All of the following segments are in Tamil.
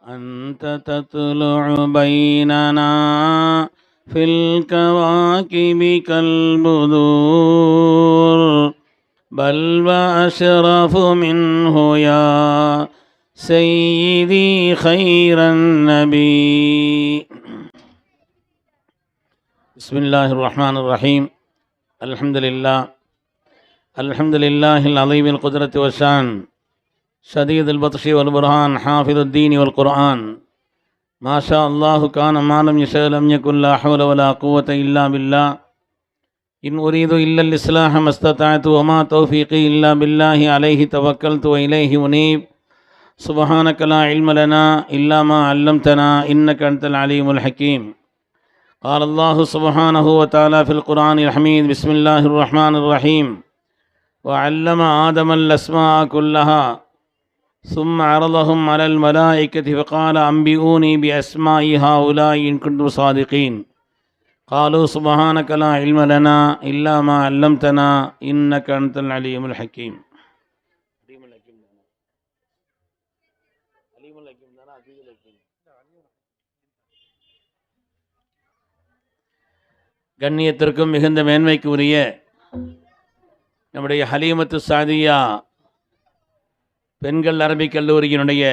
أنت تطلع بيننا في الكواكب كالبدور بل وأشرف منه يا سيدي خير النبي. بسم الله الرحمن الرحيم. الحمد لله العظيم القدرة والشان شديد البطش والبرهان حافظ الدين والقرآن ما شاء الله كان ما لم يشاء لم يكن لا حول ولا قوة إلا بالله إن أريد إلا الإصلاح ما استطعت وما توفيقي إلا بالله عليه توكلت وإليه أنيب سبحانك لا علم لنا إلا ما علمتنا إنك أنت العليم الحكيم. قال الله سبحانه وتعالى في القرآن الحميد بسم الله الرحمن الرحيم وعلم آدم الأسماء كلها ثم عرضهم على الملائكة فقال أنبئوني بأسماء هؤلاء إن كنتم صادقين قالوا سبحانك لا علم لنا إلا ما علمتنا إنك أنت العليم الحكيم. கண்ணியத்திற்கும் மிகுந்த மேன்மைக்கு உரிய நம்முடைய ஹலீமத்து சாதியா பெண்கள் அரபிக் கல்லூரியினுடைய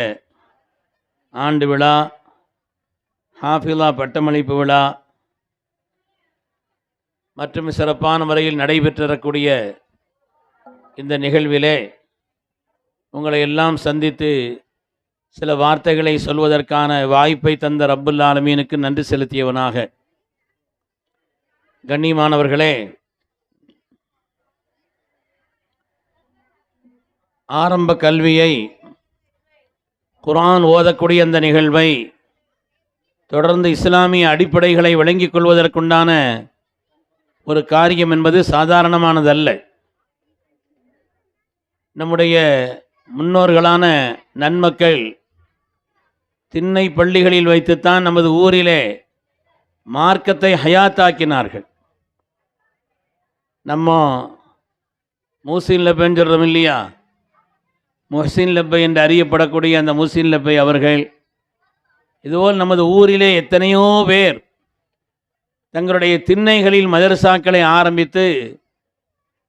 ஆண்டு விழா, ஹாஃபிலா பட்டமளிப்பு விழா மற்றும் சிறப்பான முறையில் நடைபெற்றிருக்கக்கூடிய இந்த நிகழ்விலே உங்களை எல்லாம் சந்தித்து சில வார்த்தைகளை சொல்வதற்கான வாய்ப்பை தந்த ரப்புல் ஆலமீனுக்கு நன்றி செலுத்தியவனாக, கண்ணியமானவர்களே, ஆரம்ப கல்வியை குர்ஆன் ஓதக்கூடிய அந்த நிகழ்வை தொடர்ந்து இஸ்லாமிய அடிப்படைகளை விளங்கிக் கொள்வதற்குண்டான ஒரு காரியம் என்பது சாதாரணமானதல்ல. நம்முடைய முன்னோர்களான நன்மக்கள் திண்ணை பள்ளிகளில் வைத்துத்தான் நமது ஊரிலே மார்க்கத்தை ஹயாத்தாக்கினார்கள். நம்ம மூசின் லப்பைன்னு சொல்கிறோம் இல்லையா, முஹ்சின் லப்பை என்று அறியப்படக்கூடிய அந்த முஹ்சின் லப்பை அவர்கள், இதுபோல் நமது ஊரிலே எத்தனையோ பேர் தங்களுடைய திண்ணைகளில் மதரசாக்களை ஆரம்பித்து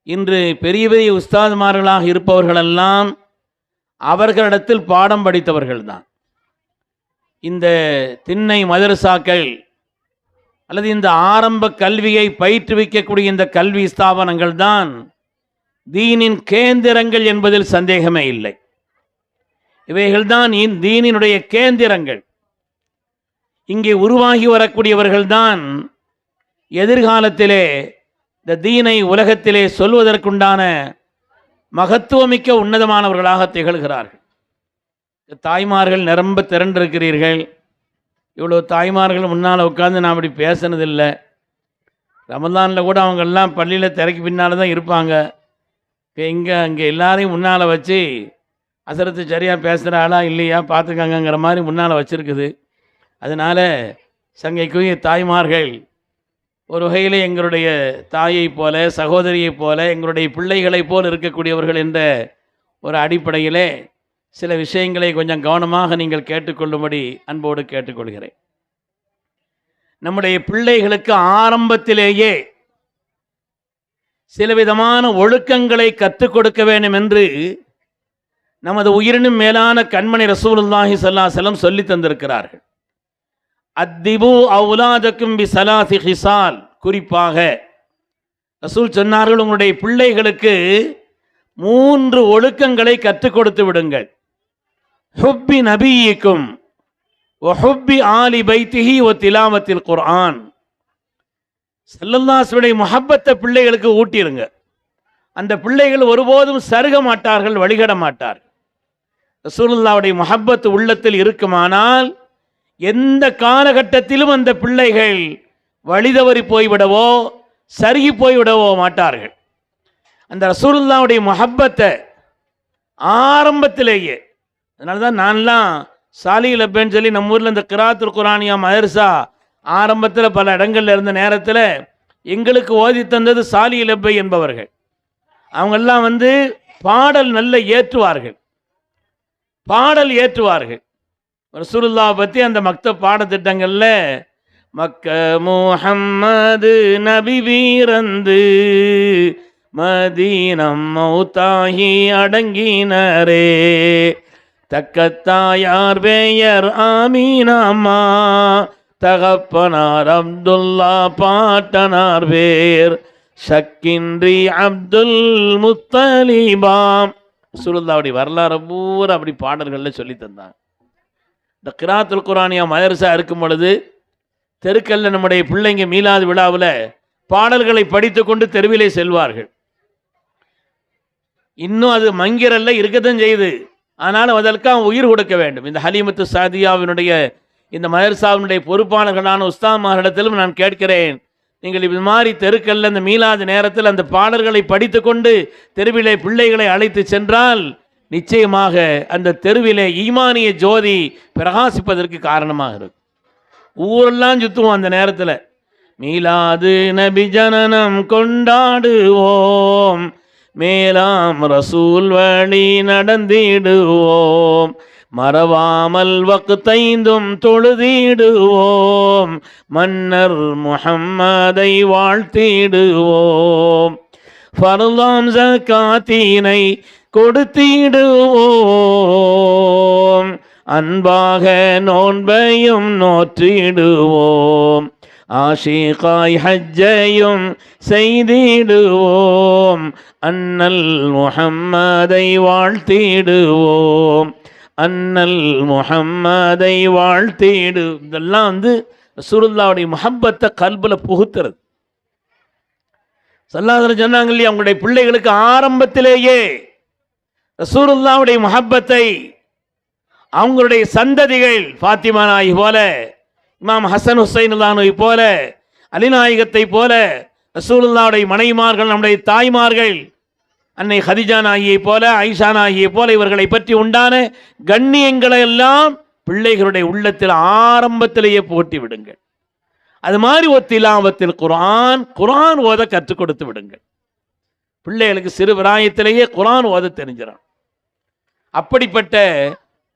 இன்று பெரிய பெரிய உஸ்தாதுமார்களாக இருப்பவர்களெல்லாம் அவர்களிடத்தில் பாடம் படித்தவர்கள்தான். இந்த திண்ணை மதரசாக்கள் அல்லது இந்த ஆரம்ப கல்வியை பயிற்றுவிக்கக்கூடிய இந்த கல்வி ஸ்தாபனங்கள் தான் தீனின் கேந்திரங்கள் என்பதில் சந்தேகமே இல்லை. இவைகள்தான் தீனினுடைய கேந்திரங்கள். இங்கே உருவாகி வரக்கூடியவர்கள்தான் எதிர்காலத்திலே இந்த தீனை உலகத்திலே சொல்வதற்குண்டான மகத்துவமிக்க உன்னதமானவர்களாக திகழ்கிறார்கள். தாய்மார்கள் நிரம்ப திரண்டிருக்கிறீர்கள். இவ்வளோ தாய்மார்கள் முன்னால் உட்காந்து நான் அப்படி பேசினதில்லை. ரமலானில் கூட அவங்கெல்லாம் பள்ளியில் திரைக்கு பின்னால் தான் இருப்பாங்க. அங்கே எல்லாரையும் முன்னால் வச்சு அசரத்து சரியாக பேசுகிற ஆளா இல்லையா பார்த்துக்காங்கங்கிற மாதிரி முன்னால் வச்சுருக்குது. அதனால் சங்கைக்குரிய தாய்மார்கள் ஒரு வகையில் எங்களுடைய தாயை போல, சகோதரியை போல, எங்களுடைய பிள்ளைகளைப் போல் இருக்கக்கூடியவர்கள் என்ற ஒரு அடிப்படையிலே சில விஷயங்களை கொஞ்சம் கவனமாக நீங்கள் கேட்டுக்கொள்ளும்படி அன்போடு கேட்டுக்கொள்கிறேன். நம்முடைய பிள்ளைகளுக்கு ஆரம்பத்திலேயே சில விதமான ஒழுக்கங்களை கற்றுக் கொடுக்க வேண்டும் என்று நமது உயிரினும் மேலான கண்மணி ரசூலுல்லாஹி ஸல்லல்லாஹு அலைஹி வஸல்லம் சொல்லி தந்திருக்கிறார்கள். அத்திபு அவுலாதக்கும் பி ஸலாசி ஹிசால். குறிப்பாக ரசூல் சொன்னார்கள், உங்களுடைய பிள்ளைகளுக்கு 3 ஒழுக்கங்களை கற்றுக் கொடுத்து விடுங்கள். ஹுப்பி நபியிக்கும் வ ஹுப்பி ஆலி பைத்திஹி வ திலாவத்தில் குர்ஆன். ஸல்லல்லாஹு அலைஹி வஸல்லம் முஹப்பத்தை பிள்ளைகளுக்கு ஊட்டிருங்க. அந்த பிள்ளைகள் ஒருபோதும் சருக மாட்டார்கள், வழிகட மாட்டார்கள். ரசூலுல்லாஹ்வுடைய முஹப்பத் உள்ளத்தில் இருக்குமானால் எந்த காலகட்டத்திலும் அந்த பிள்ளைகள் வழிதவறி போய்விடவோ சருகி போய்விடவோ மாட்டார்கள். அந்த ரசூலுல்லாஹ்வுடைய முஹப்பத்தை ஆரம்பத்திலேயே, அதனால தான் நான்லாம் சாலி லப்பேன்னு சொல்லி நம்ம ஊரில் இந்த கிராத்துல் குரானியா மதரசா ஆரம்பத்தில் பல இடங்களில் இருந்த நேரத்தில் எங்களுக்கு ஓதி தந்தது சாலி லப்பை என்பவர்கள். அவங்கெல்லாம் பாடல் நல்ல ஏற்றுவார்கள், பாடல் ஏற்றுவார்கள். ரசூலுல்லாஹ் பற்றி அந்த மக்தப் பாடத்திட்டங்களில் மக்க முஹம்மது நபி வீரந்து மதீனம் மௌத்தாகி அடங்கினரே, தக்கத்தாயார் பெயர் ஆமீனாம்மா, தகப்பனார் அப்துல்லா பாட்டனார் பேர் ஷக்கின்றி அப்துல் முத்தலிபாம். ரசூலுல்லாஹ்வுடைய வரலாறு பூரா அப்படி பாடல்களில் சொல்லி தந்தாங்க. இந்த கிராத்துல் குரானியா மதரசா இருக்கும் பொழுது தெருக்கல்ல நம்முடைய பிள்ளைங்க மீலாது விழாவில் பாடல்களை படித்து கொண்டு தெருவிலே செல்வார்கள். இன்னும் அது மங்கிரல்ல இருக்கத்தான் செய்யுது. ஆனாலும் அதற்காக உயிர் கொடுக்க வேண்டும். இந்த ஹலீமத்து சாதியாவினுடைய இந்த மதரசாவினுடைய பொறுப்பாளர்களான உஸ்தாமாரிடத்திலும் நான் கேட்கிறேன், நீங்கள் இது மாதிரி தெருக்கல்ல இந்த மீலாது நேரத்தில் அந்த பாடல்களை படித்து கொண்டு தெருவிலே பிள்ளைகளை அழைத்து சென்றால் நிச்சயமாக அந்த தெருவிலே ஈமானிய ஜோதி பிரகாசிப்பதற்கு காரணமாக இருக்கும். ஊரெல்லாம் சுற்றுவோம் அந்த நேரத்தில். மீலாது நபி ஜனனம் கொண்டாடுவோம், மேலாம் ரசூல் வழி நடந்திடுவோம், மறவாமல் வக்தைந்தும் தொழுதிடுவோம், மன்னர் முஹம்மதை வாழ்த்திடுவோம், ஃபர்லாம் ஸகாத்தினை கொடுத்திடுவோம், அன்பாக நோன்பையும் நோற்றிடுவோம், ஆஷிகாய் ஹஜ்ஜையும் செய்திடுவோம், அன்னல் முஹம்மதை வாழ்த்திடுவோம், அன்னல் முஹம்மதை வாழ்த்திடு. இதெல்லாம் ரசூலுல்லாஹ்வுடைய முஹப்பத்தை கல்புல புகுத்துறது. ஸல்லல்லாஹு சொன்னாங்க இல்லையா, அவங்களுடைய பிள்ளைகளுக்கு ஆரம்பத்திலேயே ரசூலுல்லாஹ்வுடைய முஹப்பத்தை அவங்களுடைய சந்ததிகள் ஃபாத்திமா நாயகி போல, இமாம் ஹசன் ஹுசைன் அல்லாஹ்வை போல, அலிநாயகத்தை போல, ரசூலுல்லாஹ்வுடைய மனைவிமார்கள், நம்முடைய தாய்மார்கள், அன்னை ஹதிஜா நாயியை போல, ஆயிஷா நாயியை போல இவர்களை பற்றி உண்டான கண்ணியங்களை எல்லாம் பிள்ளைகளுடைய உள்ளத்தில் ஆரம்பத்திலேயே போட்டி விடுங்கள். அது மாதிரி ஒரு திலாவத்தில் குர்ஆன் ஓத கற்றுக் கொடுத்து விடுங்கள். பிள்ளைகளுக்கு சிறு பிராயத்திலேயே குர்ஆன் ஓத தெரிஞ்சிடும். அப்படிப்பட்ட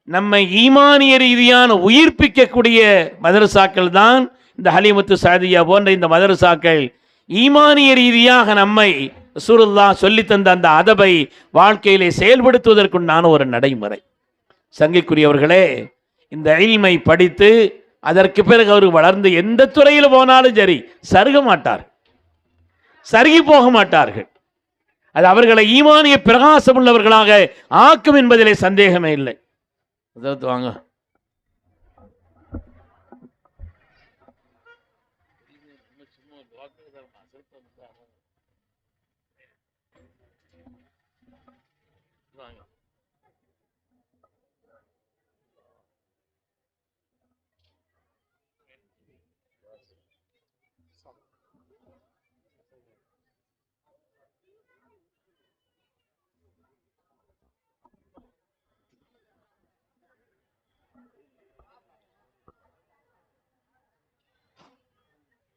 நம்மை ஈமானிய ரீதியான உயிர்ப்பிக்கக்கூடிய மதரசாக்கள் தான் இந்த ஹலீமத்து சாதியா போன்ற இந்த மதரசாக்கள். ஈமானிய ரீதியாக நம்மை ரசூலுல்லாஹ் சொல்லித்தந்த அந்த அதபை வாழ்க்கையிலே செயல்படுத்துவதற்குண்டான ஒரு நடைமுறை. சங்கைக்குரியவர்களே, இந்த இல்மை படித்து அதற்கு பிறகு அவர் வளர்ந்து எந்த துறையில் போனாலும் சரி சருக மாட்டார்கள், சருகி போக மாட்டார்கள். அது அவர்களை ஈமானிய பிரகாசம் உள்ளவர்களாக ஆக்கும் என்பதிலே சந்தேகமே இல்லை. வாங்க,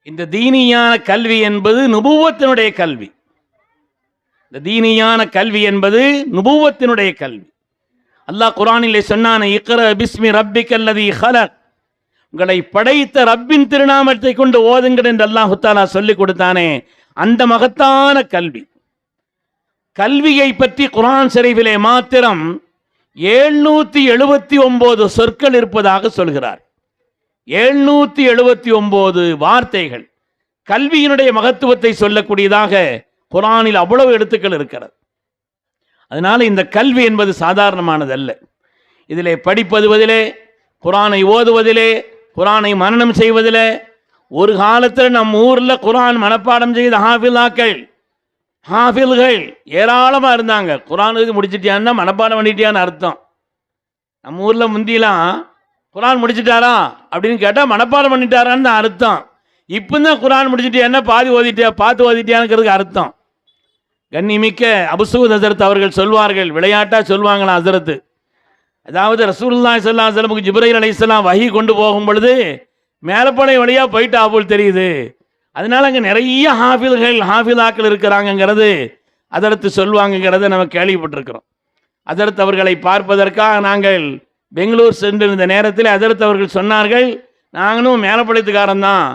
இந்த தீனியான கல்வி என்பது நுபுவத்தினுடைய கல்வி. இந்த தீனியான கல்வி என்பது நுபுவத்தினுடைய கல்வி. அல்லாஹ் குர்ஆனிலே சொன்னானே, இக்ரா பிஸ்மி ரப்பிக்கல்லதீ ஹலக், உங்களை படைத்த ரப்பின் திருநாமத்தை கொண்டு ஓதுங்கள் என்று அல்லாஹ் தஆலா சொல்லிக் கொடுத்தானே, அந்த மகத்தான கல்வி. கல்வியை பற்றி குர்ஆன் ஷரீஃபிலே மாத்திரம் 779 சொற்கள் இருப்பதாக சொல்கிறார். 779 வார்த்தைகள் கல்வியினுடைய மகத்துவத்தை சொல்லக்கூடியதாக குர்ஆனில் அவ்வளவு எழுத்துக்கள் இருக்கிறது. அதனால இந்த கல்வி என்பது சாதாரணமானதல்ல. இதிலே படிப்பதுவதிலே, குர்ஆனை ஓதுவதிலே, குர்ஆனை மனனம் செய்வதிலே, ஒரு காலத்தில் நம் ஊரில் குர்ஆன் மனப்பாடம் செய்த ஹாஃபில்கள் ஏராளமாக இருந்தாங்க. குர்ஆன் இது முடிச்சிட்டியான்னா மனப்பாடம் பண்ணிட்டியான்னு அர்த்தம். நம்ம ஊரில் முந்திலாம் குர்ஆன் முடிச்சிட்டாரா அப்படின்னு கேட்டால் மனப்பாடம் பண்ணிட்டாரான்னு அர்த்தம். இப்போ தான் குர்ஆன் முடிச்சிட்டியான்னா பார்த்து ஓதிட்டியானுங்கிறதுக்கு அர்த்தம். கண்ணிமிக்க அபுசூத் ஹஸரத் அவர்கள் சொல்வார்கள், விளையாட்டாக சொல்லுவாங்களாம் ஹஸரத்து, அதாவது ரசூலுல்லாஹி ஸல்லல்லாஹு அலைஹி வஸல்லம் ஜிப்ரீல் அலைஹிஸ்ஸலாம் வஹி கொண்டு போகும் பொழுது மேலப்படை வழியாக போயிட்டா போல் தெரியுது. அதனால அங்கே நிறைய ஹாஃபிலாக்கள் இருக்கிறாங்கங்கிறது அதற்கு சொல்லுவாங்கங்கிறத நம்ம கேள்விப்பட்டிருக்கிறோம். அதற்கு அவர்களை பார்ப்பதற்காக நாங்கள் பெங்களூர் சென்றிருந்த நேரத்தில் ஹஜ்ரத் அவர்கள் சொன்னார்கள், நாங்களும் மேலப்பாளையத்துக்காரன் தான்,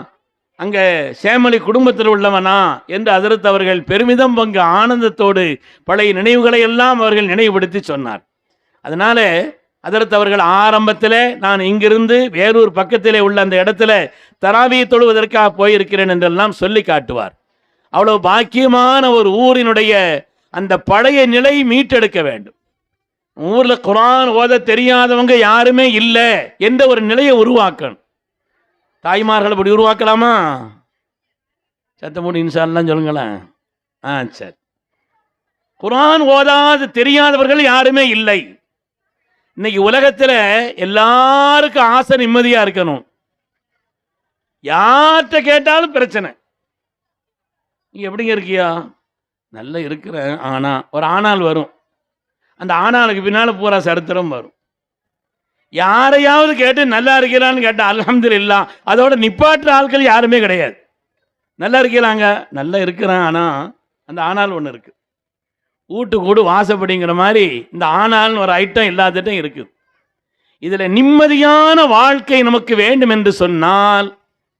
அங்கே சேமலி குடும்பத்தில் உள்ளவனா என்று ஹஜ்ரத் அவர்கள் பெருமிதம் பங்கு ஆனந்தத்தோடு பழைய நினைவுகளை எல்லாம் அவர்கள் நினைவுபடுத்தி சொன்னார். அதனால ஹஜ்ரத் அவர்கள் ஆரம்பத்தில் நான் இங்கிருந்து வேறூர் பக்கத்திலே உள்ள அந்த இடத்துல தராவியை தொழுவதற்காக போயிருக்கிறேன் என்றெல்லாம் சொல்லி காட்டுவார். அவ்வளவு பாக்கியமான ஒரு ஊரினுடைய அந்த பழைய நிலை மீட்டெடுக்க வேண்டும். ஊரில் குர்ஆன் ஓத தெரியாதவங்க யாருமே இல்லை என்ற ஒரு நிலையை உருவாக்கணும். தாய்மார்கள் அப்படி உருவாக்கலாமா? சத்தமூடி இன்ஷால்லாம் சொல்லுங்களேன். சரி. குர்ஆன் ஓதாது தெரியாதவர்கள் யாருமே இல்லை. இன்னைக்கு உலகத்தில் எல்லாருக்கும் ஆசை நிம்மதியா இருக்கணும். யார்கிட்ட கேட்டாலும் பிரச்சனை. நீ எப்படிங்க இருக்கியா? நல்லா இருக்கிறேன். ஆனா ஒரு ஆனால் வரும். அந்த ஆனாலுக்கு பின்னால் பூரா சரித்திரம் வரும். யாரையாவது கேட்டு நல்லா இருக்கிறான்னு கேட்டால் அல்ஹம்துலில்லாஹ் அதோட நிப்பாட்டுற ஆட்கள் யாருமே கிடையாது. நல்லா இருக்கிறாங்க, நல்லா இருக்கிறேன், ஆனால் அந்த ஆனால் ஒன்று இருக்குது. வீட்டு கூடு வாசப்படிங்கிற மாதிரி இந்த ஆனால்னு ஒரு ஐட்டம் எல்லாத்திட்டும் இருக்குது. இதில் நிம்மதியான வாழ்க்கை நமக்கு வேண்டும் என்று சொன்னால்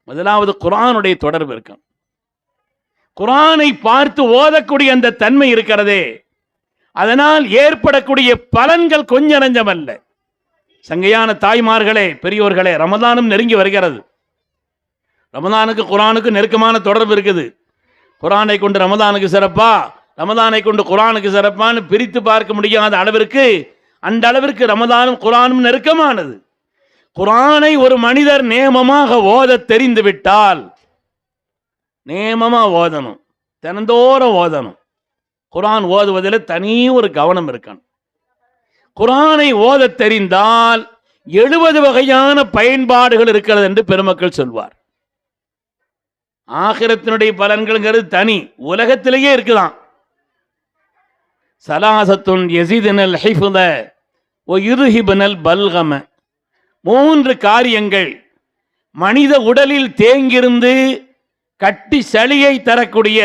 முதலாவது குர்ஆனுடைய தொடர்பு இருக்கும். குர்ஆனை பார்த்து ஓதக்கூடிய அந்த தன்மை இருக்கிறதே, அதனால் ஏற்படக்கூடிய பலன்கள் கொஞ்சம் நஞ்சமல்ல. சங்கையான தாய்மார்களே, பெரியோர்களே, ரமதானும் நெருங்கி வருகிறது. ரமதானுக்கு குர்ஆனுக்கு நெருக்கமான தொடர்பு இருக்குது. குர்ஆனை கொண்டு ரமதானுக்கு சிறப்பா, ரமதானை கொண்டு குர்ஆனுக்கு சிறப்பான்னு பிரித்து பார்க்க முடியாத அளவிற்கு அந்த அளவிற்கு ரமதானும் குர்ஆனும் நெருக்கமானது. குர்ஆனை ஒரு மனிதர் நேமமாக ஓத தெரிந்து விட்டால், நேமமாக ஓதணும், தினந்தோறும் ஓதணும். குர்ஆன் ஓதுவதில் தனி ஒரு கவனம் இருக்கணும். குர்ஆனை ஓத தெரிந்தால் 70 வகையான பயன்பாடுகள் இருக்கிறது என்று பெருமக்கள் சொல்வார். ஆகிரத்தினுடைய பலன்கள்ங்கிறது தனி, உலகத்திலேயே இருக்குதான். சலாசத்துன் யஸிதுனல் ஹிஃத வ யுர்ஹிபுனல் பல்கம, 3 காரியங்கள் மனித உடலில் தேங்கியிருந்து கட்டி சளியை தரக்கூடிய,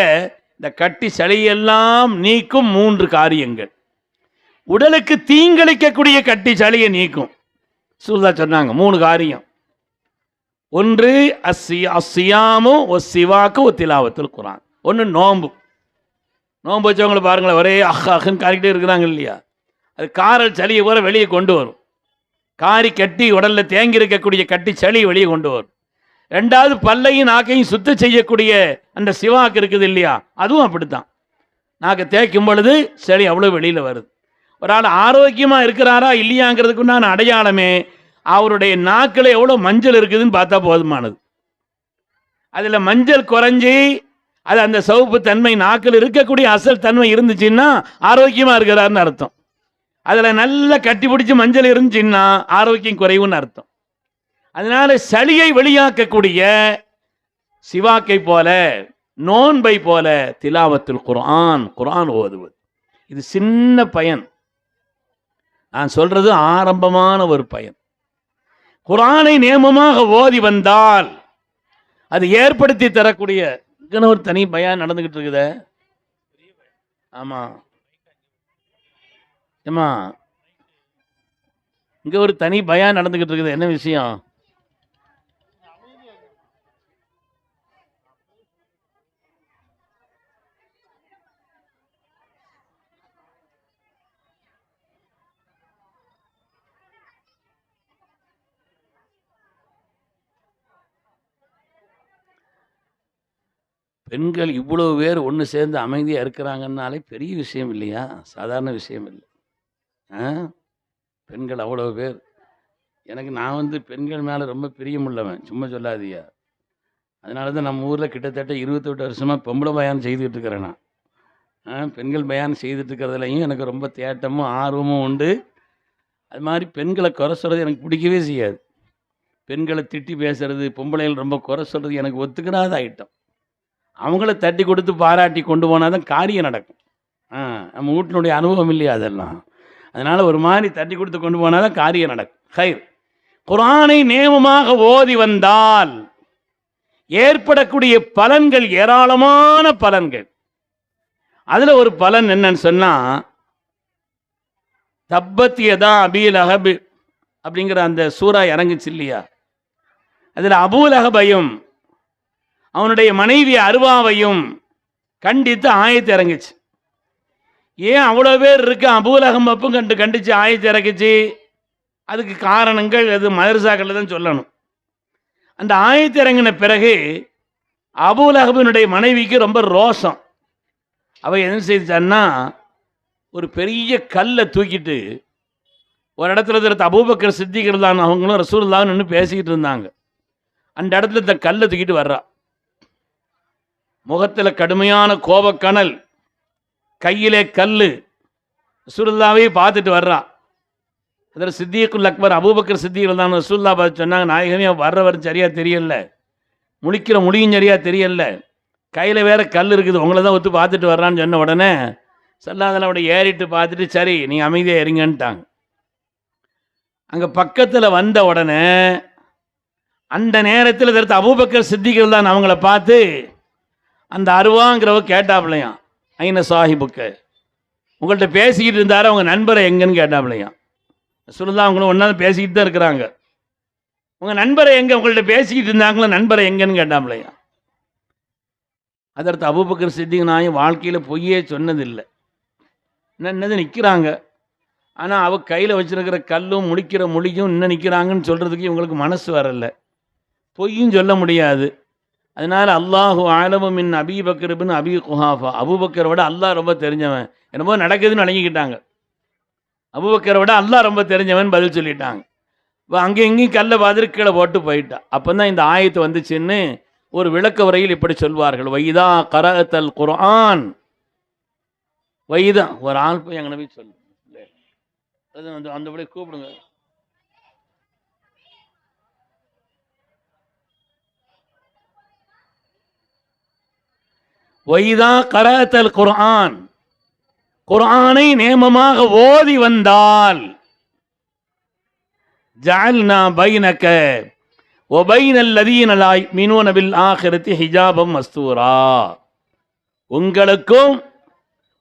இந்த கட்டி சளியெல்லாம் நீக்கும் 3 காரியங்கள். உடலுக்கு தீங்களிக்கக்கூடிய கட்டி சளியை நீக்கும். சூதா சொன்னாங்க 3 காரியம். ஒன்று அஸ்ஸியாமு வஸ்ஸிவாக்கு வத்திலாவத்துல் குர்ஆன். ஒன்று நோன்பு. நோன்பு வச்சவங்களை பாருங்களேன், ஒரே அஹ்ன்னு காரிக்கிட்டே இருக்கிறாங்க இல்லையா? அது காரல் சளியை போல வெளியே கொண்டு வரும். காரி கட்டி உடலில் தேங்கி இருக்கக்கூடிய கட்டி சளியை வெளியே கொண்டு வரும். 2வது பல்லையும் நாக்கையும் சுத்தம் செய்யக்கூடிய அந்த சிவாக்கு இருக்குது இல்லையா, அதுவும் அப்படித்தான். நாக்கை தேய்க்கும் பொழுது சளி அவ்வளோ வெளியில் வருது. ஒரு ஆள் ஆரோக்கியமாக இருக்கிறாரா இல்லையாங்கிறதுக்கு உண்டான அடையாளமே அவருடைய நாக்கில் எவ்வளோ மஞ்சள் இருக்குதுன்னு பார்த்தா போதுமானது. அதில் மஞ்சள் குறைஞ்சி அது அந்த சிவப்பு தன்மை நாக்கில் இருக்கக்கூடிய அசல் தன்மை இருந்துச்சுன்னா ஆரோக்கியமாக இருக்கிறாருன்னு அர்த்தம். அதில் நல்லா கட்டி பிடிச்சி மஞ்சள் இருந்துச்சுன்னா ஆரோக்கியம் குறைவுன்னு அர்த்தம். அதனால சளியை வெளியாக்கக்கூடிய சிவாக்கை போல, நோன்பை போல திலாவத்துல் குர்ஆன், குர்ஆன் ஓதுவது. இது சின்ன பயன். நான் சொல்றது ஆரம்பமான ஒரு பயன். குர்ஆனை நேமமாக ஓதி வந்தால் அது ஏற்படுத்தி தரக்கூடிய ஒரு தனி பயான் நடந்துகிட்டு இருக்குதே. ஆமா ஏமா, இங்க ஒரு தனி பயான் நடந்துகிட்டு இருக்குது. என்ன விஷயம்? பெண்கள் இவ்வளவு பேர் ஒன்று சேர்ந்து அமைதியாக இருக்கிறாங்கன்னாலே பெரிய விஷயம் இல்லையா? சாதாரண விஷயம் இல்லை. பெண்கள் அவ்வளவு பேர். நான் பெண்கள் மேலே ரொம்ப பிரியமுள்ளவன், சும்மா சொல்லாதியா. அதனால தான் நம்ம ஊரில் கிட்டத்தட்ட 28 வருஷமாக பொம்பளை பயான் செய்துக்கிட்டு இருக்கிறேன் நான். பெண்கள் பயான் செய்துட்டு இருக்கிறதுலையும் எனக்கு ரொம்ப தேட்டமும் ஆர்வமும் உண்டு. அது மாதிரி பெண்களை குறை சொல்கிறது எனக்கு பிடிக்கவே செய்யாது. பெண்களை திட்டி பேசுறது, பொம்பளைகள் ரொம்ப குறை சொல்கிறது எனக்கு ஒத்துக்கிறாத ஐட்டம். அவங்கள தட்டி கொடுத்து பாராட்டி கொண்டு போனால் தான் காரியம் நடக்கும். நம்ம வீட்டினுடைய அனுபவம் இல்லையா அதெல்லாம். அதனால் ஒரு மாதிரி தட்டி கொடுத்து கொண்டு போனால் தான் காரியம் நடக்கும். ஹைர், குர்ஆனை நேமமாக ஓதி வந்தால் ஏற்படக்கூடிய பலன்கள் ஏராளமான பலன்கள். அதில் ஒரு பலன் என்னன்னு சொன்னால், தப்பத் யதா அபீ லஹப் அப்படிங்கிற அந்த சூரா இறங்குச்சு இல்லையா? அதில் அபூலஹபையும் அவனுடைய மனைவி அருவாவையும் கண்டித்து ஆயத்து இறங்குச்சு. ஏன் அவ்வளோ பேர் இருக்கு அபூலஹபும் கண்டிச்சு ஆயத்து இறக்குச்சு? அதுக்கு காரணங்கள் அது மதரசாக்கள் தான் சொல்லணும். அந்த ஆயத்து இறங்கின பிறகு அபூலஹபினுடைய மனைவிக்கு ரொம்ப ரோஷம். அவள் என்ன செய்தான்னா, ஒரு பெரிய கல்லை தூக்கிட்டு ஒரு இடத்துல இருக்கிற அபூபக்கர் சித்திக் தான் அவங்களும் ரசூலுல்லாஹ் நின்று பேசிக்கிட்டு இருந்தாங்க. அந்த இடத்துல இந்த கல்லை தூக்கிட்டு வர்றா. முகத்தில் கடுமையான கோபக்கணல், கையிலே கல். ரசூலுல்லாஹ்வை பார்த்துட்டு வர்றா. அதில் சித்திகுல் அக்பர் அபூபக்கர் சித்திக் தான் ரசூலுல்லாஹ் பார்த்து சொன்னாங்க, நாயகமே வர்றவர் சரியாக தெரியல, முழிக்கிற முடியும் சரியாக தெரியல, கையில் வேற கல் இருக்குது, உங்களை தான் ஒத்து பார்த்துட்டு வர்றான்னு சொன்ன உடனே சல்லாதல அவட ஏறிட்டு பார்த்துட்டு சரி நீங்கள் அமைதியாக இருங்கன்ட்டாங்க. அங்கே பக்கத்தில் வந்த உடனே அந்த நேரத்தில் இதற்கு அபூபக்கர் சித்திகள் தான் அவங்கள பார்த்து அந்த அருவாங்கிறவ கேட்டாப்லையாம், ஐன சாஹிபுக்கு உங்கள்கிட்ட பேசிக்கிட்டு இருந்தார், அவங்க நண்பரை எங்கன்னு கேட்டாப்லையாம். சொல்லுதான் அவங்களும் ஒன்றா பேசிக்கிட்டு தான் இருக்கிறாங்க. உங்கள் நண்பரை எங்கே, உங்கள்கிட்ட பேசிக்கிட்டு இருந்தாங்களோ நண்பரை எங்கன்னு கேட்டாப்லையாம். அதற்கு அபூபக்கர் சித்திக் நான் வாழ்க்கையில் பொய்யே சொன்னதில்லை, என்னது நிற்கிறாங்க, ஆனால் அவள் கையில் வச்சுருக்கிற கல்லும் முடிக்கிற மொழியும் இன்னும் நிற்கிறாங்கன்னு சொல்கிறதுக்கு இவங்களுக்கு மனசு வரல, பொய்யும் சொல்ல முடியாது. அதனால் அல்லாஹு ஆலமு மின் அபீபக்கர் பின் அபி குஹாஃபா, அபூபக்கரை விட அல்லாஹ் ரொம்ப தெரிஞ்சவன், என்னமோ நடக்குதுன்னு அடங்கிக்கிட்டாங்க. அபூபக்கரை விட அல்லாஹ் ரொம்ப தெரிஞ்சவன் பதில் சொல்லிட்டாங்க. இப்போ அங்கே எங்கேயும் கல்லை பார்த்துட்டு கீழே போட்டு போயிட்டா. அப்போ தான் இந்த ஆயத்து வந்துச்சுன்னு ஒரு விளக்க உரையில் இப்படி சொல்வார்கள், வைதா கரஅத்தல் குர்ஆன், வைதா ஒரு ஆள் போய் எங்கே போய் சொல்லு அந்தபடி கூப்பிடுங்க. வைதா கரஅத்தல் குர்ஆன், குர்ஆனை நேமமாக ஓதி வந்தால், ஜஅல்னா பைனக வ பைனல் லதீன லா யுமினூன பில் ஆகிரத்தி ஹிஜாபம் மஸ்தூரா, உங்களுக்கும்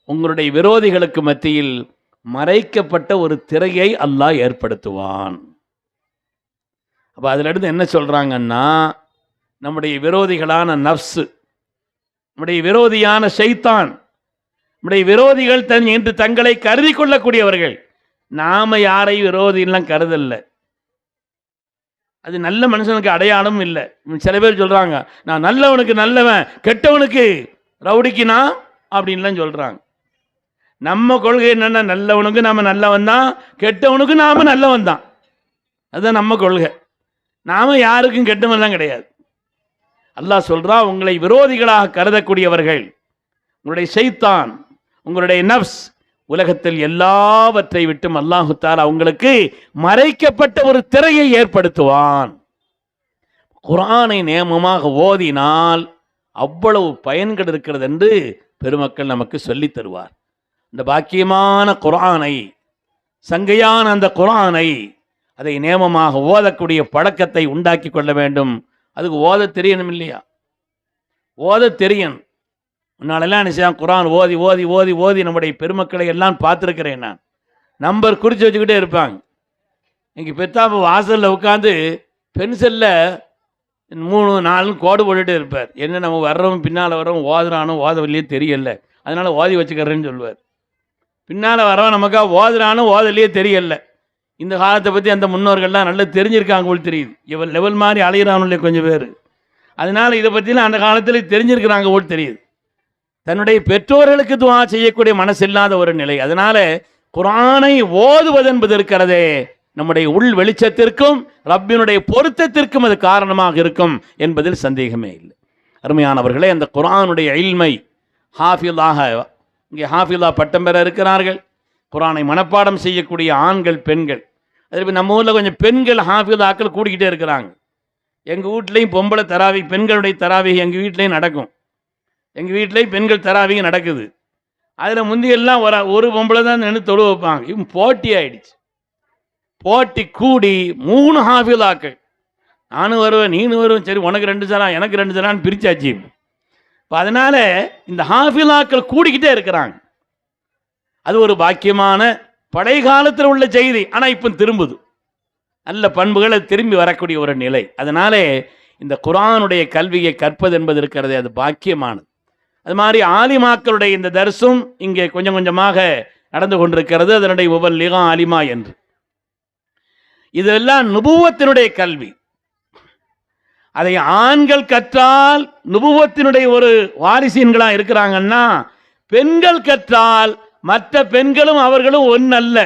உங்களுடைய விரோதிகளுக்கு மத்தியில் மறைக்கப்பட்ட ஒரு திரையை அல்லாஹ் ஏற்படுத்துவான். அப்போ அதிலிருந்து என்ன சொல்கிறாங்கன்னா, நம்முடைய விரோதிகளான நஃப்ஸு, நம்முடைய விரோதியான ஷைத்தான், நம்முடைய விரோதிகள் என்று தங்களை கருதி கொள்ளக்கூடியவர்கள், நாம் யாரை விரோதிலாம் கருதல்ல, அது நல்ல மனுஷனுக்கு அடையாளம் இல்லை. சில பேர் சொல்கிறாங்க நான் நல்லவனுக்கு நல்லவன், கெட்டவனுக்கு ரவுடிக்குனா அப்படின்லாம் சொல்கிறாங்க. நம்ம கொள்கை என்னென்ன, நல்லவனுக்கு நாம் நல்லவன் தான், கெட்டவனுக்கு நாம் நல்லவன் தான், அதுதான் நம்ம கொள்கை. நாம் யாருக்கும் கெட்டவன்லாம் கிடையாது. அல்லாஹ் சொல்றா, உங்களை விரோதிகளாக கருதக்கூடியவர்கள் உங்களுடைய ஷைத்தான், உங்களுடைய நஃப்ஸ், உலகத்தில் எல்லாவற்றை விட்டும் அல்லாஹு தஆலா உங்களுக்கு மறைக்கப்பட்ட ஒரு திரையை ஏற்படுத்துவான். குர்ஆனை நேமமாக ஓதினால் அவ்வளவு பயன்கள் இருக்கிறது என்று பெருமக்கள் நமக்கு சொல்லித் தருவார். இந்த பாக்கியமான குர்ஆனை, சங்கையான அந்த குர்ஆனை, அதை நேமமாக ஓதக்கூடிய பழக்கத்தை உண்டாக்கி கொள்ள வேண்டும். அதுக்கு ஓத தெரியணும் இல்லையா? ஓத தெரியணும். முன்னாலெல்லாம் என்ன செய்ய, குர்ஆன் ஓதி ஓதி ஓதி ஓதி நம்முடைய பெருமக்களை எல்லாம் பார்த்துருக்கிறேன் நான். நம்பர் குறித்து வச்சுக்கிட்டே இருப்பாங்க. இங்கே பெத்தாப்ப வாசலில் உட்காந்து பென்சிலில் 3-4 கோடு போட்டுகிட்டே இருப்பார். என்ன நம்ம வர்றவன் பின்னால் வர்றவன் ஓதுறானோ ஓதவில்லையே தெரியல, அதனால் ஓதி வச்சுக்கிறேன்னு சொல்லுவார். பின்னால் வரவன் நமக்கா ஓதுறானோ ஓதலையே தெரியல. இந்த காலத்தை பற்றி அந்த முன்னோர்கள்லாம் நல்லா தெரிஞ்சிருக்காங்க போல் தெரியுது. இவன் லெவல் மாதிரி அலையிறானுல்லையே கொஞ்சம் பேர், அதனால் இதை பற்றிலாம் அந்த காலத்தில் தெரிஞ்சிருக்கிறாங்க போல் தெரியுது. தன்னுடைய பெற்றோர்களுக்கு துஆ செய்யக்கூடிய மனசு இல்லாத ஒரு நிலை. அதனால் குர்ஆனை ஓதுவது என்பது இருக்கிறதே, நம்முடைய உள் வெளிச்சத்திற்கும் ரப்பினுடைய பொருத்தத்திற்கும் அது காரணமாக இருக்கும் என்பதில் சந்தேகமே இல்லை. அருமையானவர்களே, அந்த குர்ஆனுடைய இல்மை ஹாஃபிலாக, இங்கே ஹாஃபிலா பட்டம் பெற இருக்கிறார்கள். குர்ஆனை மனப்பாடம் செய்யக்கூடிய ஆண்கள், பெண்கள். அதற்கு நம்ம ஊரில் கொஞ்சம் பெண்கள் ஹாஃபிலாக்கள் கூடிக்கிட்டே இருக்கிறாங்க. எங்கள் வீட்லேயும் பொம்பளை தராவி, பெண்களுடைய தராவி எங்கள் வீட்லேயும் நடக்கும். எங்கள் வீட்லேயும் பெண்கள் தராவிங்க நடக்குது. அதில் முந்தியெல்லாம் ஒரு பொம்பளை தான் நின்று தொழு வைப்பாங்க. இவன் போட்டி ஆயிடுச்சு. போட்டி கூடி 3 ஹாஃபிலாக்கள், நானும் வருவேன் நீனும் வருவேன், சரி உனக்கு 2 சரா எனக்கு 2 சரான்னு பிரிச்சாச்சு. இப்போ அதனால் இந்த ஹாஃபிலாக்கள் கூடிக்கிட்டே இருக்கிறாங்க. அது ஒரு பாக்கியமான படை காலத்தில் உள்ள செய்தி. ஆனால் இப்போ திரும்புது. நல்ல பண்புகள் அது திரும்பி வரக்கூடிய ஒரு நிலை. அதனாலே இந்த குர்ஆனுடைய கல்வியை கற்பது என்பது இருக்கிறது, அது பாக்கியமானது. அது மாதிரி ஆலிமாக்களுடைய இந்த தர்சும் இங்கே கொஞ்சம் கொஞ்சமாக நடந்து கொண்டிருக்கிறது. அதனுடைய முபல்லிகா ஆலிமா என்று. இதெல்லாம் நுபுவத்தினுடைய கல்வி. அதை ஆண்கள் கற்றால் நுபுவத்தினுடைய ஒரு வாரிசீன்களா இருக்கிறாங்கன்னா, பெண்கள் கற்றால் மற்ற பெண்களும் அவர்களும் ஒன்னல்ல.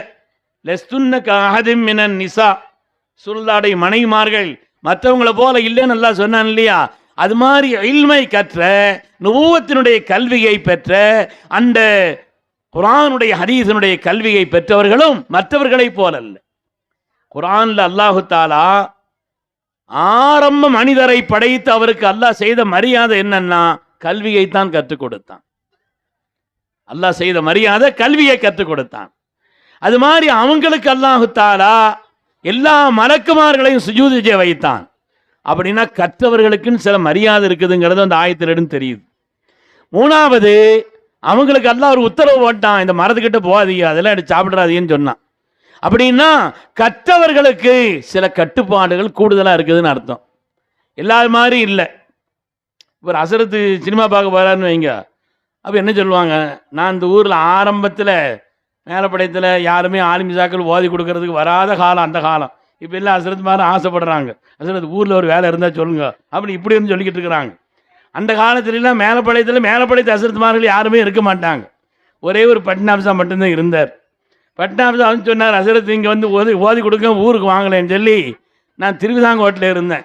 லெஸ்துன்ன கஅஹதிம் மினன் நிசா, சுல்லாடைய மனைவிமார்கள் மற்றவங்களை போல இல்லைன்னு நல்லா சொன்னான் இல்லையா? அது மாதிரி இல்மை கற்ற நுபுவத்தினுடைய கல்வியை பெற்ற அந்த குர்ஆனுடைய ஹதீஸினுடைய கல்வியை பெற்றவர்களும் மற்றவர்களை போல அல்ல. குர்ஆன்ல அல்லாஹு தஆலா ஆரம்ப மனிதரை படைத்து அவருக்கு அல்லாஹ் செய்த மரியாதை என்னன்னா, கல்வியை தான் கற்றுக் கொடுத்தான். அல்லாஹ் செய்த மரியாதை கல்வியை கற்றுக் கொடுத்தான். அது மாதிரி அவங்களுக்கு அல்லாஹு தஆலா எல்லா மலக்குமார்களையும் சுஜூது செய்ய வைத்தான். அப்படின்னா கற்றவர்களுக்குன்னு சில மரியாதை இருக்குதுங்கிறது அந்த ஆயத்திலிருந்து தெரியுது. மூணாவது, அவங்களுக்கு அல்லாஹ் ஒரு உத்தரவு போட்டான், இந்த மரத்துக்கிட்ட போகாதீங்க, அதெல்லாம் எடுத்து சாப்பிடாதீங்கன்னு சொன்னான். அப்படின்னா கற்றவர்களுக்கு சில கட்டுப்பாடுகள் கூடுதலாக இருக்குதுன்னு அர்த்தம். எல்லாரும் மாதிரி இல்லை. ஒரு அசரத்து சினிமா பார்க்க போகிறாருன்னு வைங்க, அப்போ என்ன சொல்லுவாங்க, நான் இந்த ஊரில் ஆரம்பத்தில் மேலப்படையத்தில் யாருமே ஆலிமிசாக்கள் ஓதி கொடுக்கறதுக்கு வராத காலம் அந்த காலம். இப்போ எல்லாம் அசரத்து மாதிரி ஆசைப்படுறாங்க, அசரத்து ஊரில் ஒரு வேலை இருந்தால் சொல்லுங்க அப்படி இப்படி இருந்து சொல்லிக்கிட்டு இருக்கிறாங்க. அந்த காலத்துலலாம் மேலப்படையத்து அசரத்துமார்கள் யாருமே இருக்க மாட்டாங்க. ஒரே ஒரு பட்னாபிசா மட்டும்தான் இருந்தார். பட்னாபிசா வந்து சொன்னார், அசரத்து இங்கே வந்து ஓதி கொடுக்க ஊருக்கு வாங்கலேன்னு சொல்லி நான் திருவிதாங்கோட்டில் இருந்தேன்.